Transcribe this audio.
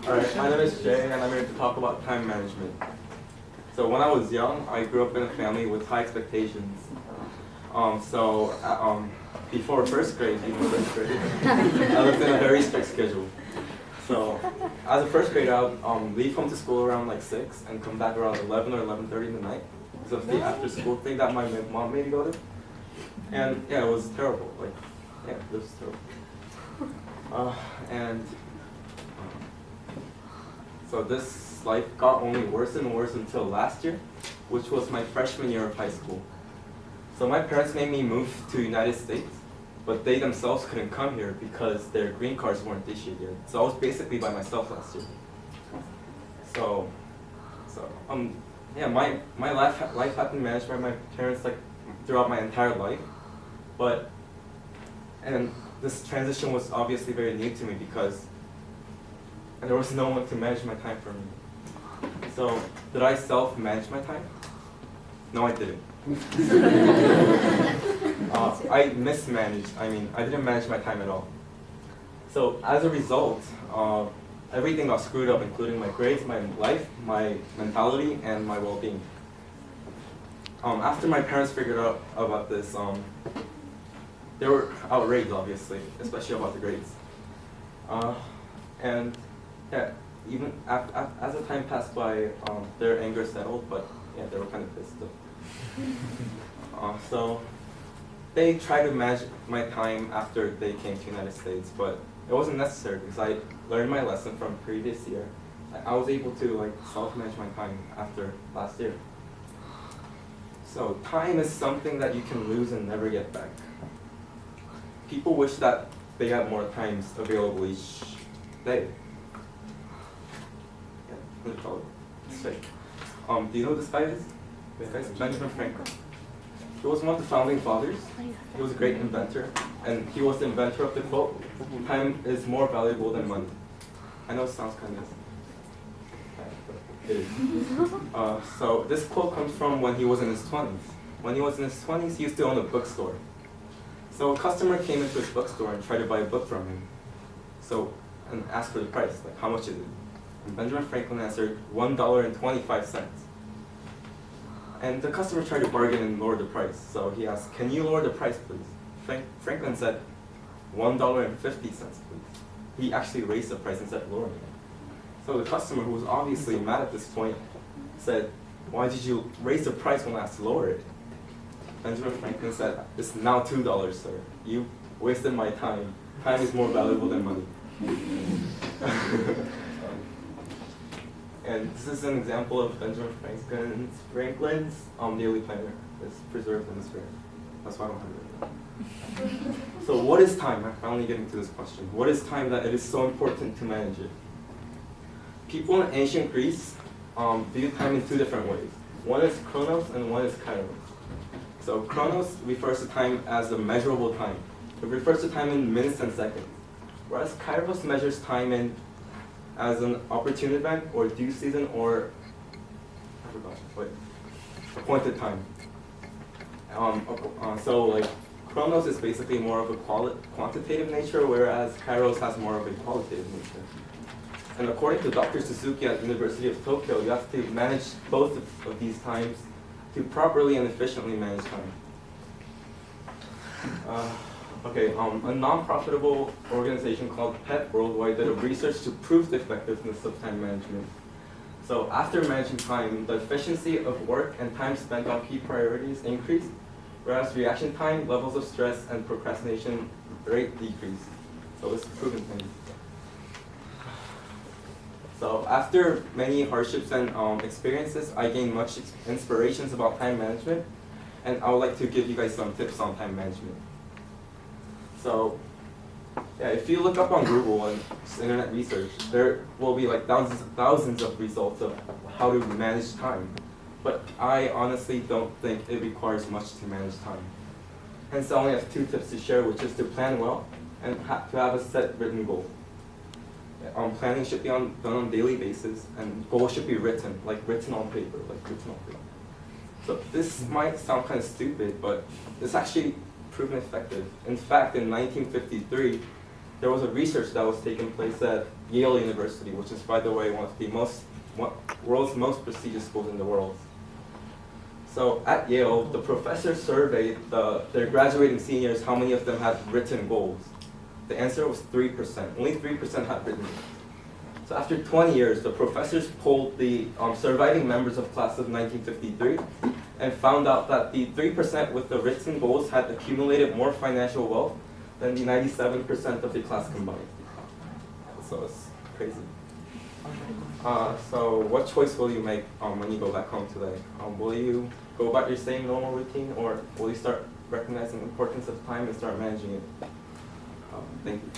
Alright, my name is Jay, and I'm here to talk about time management. So when I was young, I grew up in a family with high expectations. Before first grade, I lived in a very strict schedule. So as a first grader, I would leave home to school around like 6 and come back around 11 or 11:30 in the night because of the after school thing that my mom made me go to. And yeah, it was terrible. It was terrible. So this life got only worse and worse until last year, which was my freshman year of high school. So my parents made me move to the United States, but they themselves couldn't come here because their green cards weren't issued yet. So I was basically by myself last year. My life had been managed by my parents throughout my entire life, and this transition was obviously very new to me because there was no one to manage my time for me. So did I self-manage my time? No, I didn't. I mismanaged. I didn't manage my time at all. So as a result, everything got screwed up, including my grades, my life, my mentality, and my well-being. After my parents figured out about this, they were outraged, obviously, especially about the grades. Even as the time passed by, their anger settled, but yeah, they were kind of pissed though. So they tried to manage my time after they came to the United States, but it wasn't necessary because I learned my lesson from previous year. I was able to self-manage my time after last year. So time is something that you can lose and never get back. People wish that they had more times available each day. It's fake. Do you know who this guy is? This guy is Benjamin Franklin. He was one of the founding fathers. He was a great inventor, and he was the inventor of the quote, "Time is more valuable than money." I know it sounds kind of it is. So this quote comes from when he was in his 20s. When he was in his 20s, he used to own a bookstore. So a customer came into his bookstore and tried to buy a book from him. And asked for the price, how much is it? And Benjamin Franklin answered $1.25. And the customer tried to bargain and lower the price. So he asked, "Can you lower the price, please?" Franklin said, $1.50, please. He actually raised the price instead of lowering it. So the customer, who was obviously mad at this point, said, "Why did you raise the price when I asked to lower it?" Benjamin Franklin said, "It's now $2, sir. You wasted my time. Time is more valuable than money." And this is an example of Benjamin Franklin's daily planner. It's preserved in this room. That's why I don't have it. So what is time? I'm finally getting to this question. What is time that it is so important to manage it? People in ancient Greece view time in two different ways. One is chronos and one is kairos. So chronos refers to time as a measurable time. It refers to time in minutes and seconds. Whereas kairos measures time as an opportune event or due season or appointed time. Chronos is basically more of a quantitative nature, whereas kairos has more of a qualitative nature. And according to Dr. Suzuki at University of Tokyo, you have to manage both of these times to properly and efficiently manage time. A non-profitable organization called PET Worldwide did a research to prove the effectiveness of time management. So after managing time, the efficiency of work and time spent on key priorities increased, whereas reaction time, levels of stress, and procrastination rate decreased. So it's a proven thing. So after many hardships and experiences, I gained much inspirations about time management, and I would like to give you guys some tips on time management. So, if you look up on Google and internet research, there will be thousands of results of how to manage time. But I honestly don't think it requires much to manage time. Hence, I only have 2 tips to share, which is to plan well and to have a set written goal. Planning should be done on a daily basis, and goals should be written on paper. So this might sound kind of stupid, but it's actually proven effective. In fact, in 1953, there was a research that was taking place at Yale University, which is, by the way, one of the world's most prestigious schools in the world. So at Yale, the professor surveyed their graduating seniors how many of them had written goals. The answer was 3%. Only 3% had written goals. So after 20 years, the professors polled the surviving members of class of 1953 and found out that the 3% with the written goals had accumulated more financial wealth than the 97% of the class combined. So it's crazy. So what choice will you make when you go back home today? Will you go about your same normal routine, or will you start recognizing the importance of time and start managing it? Thank you.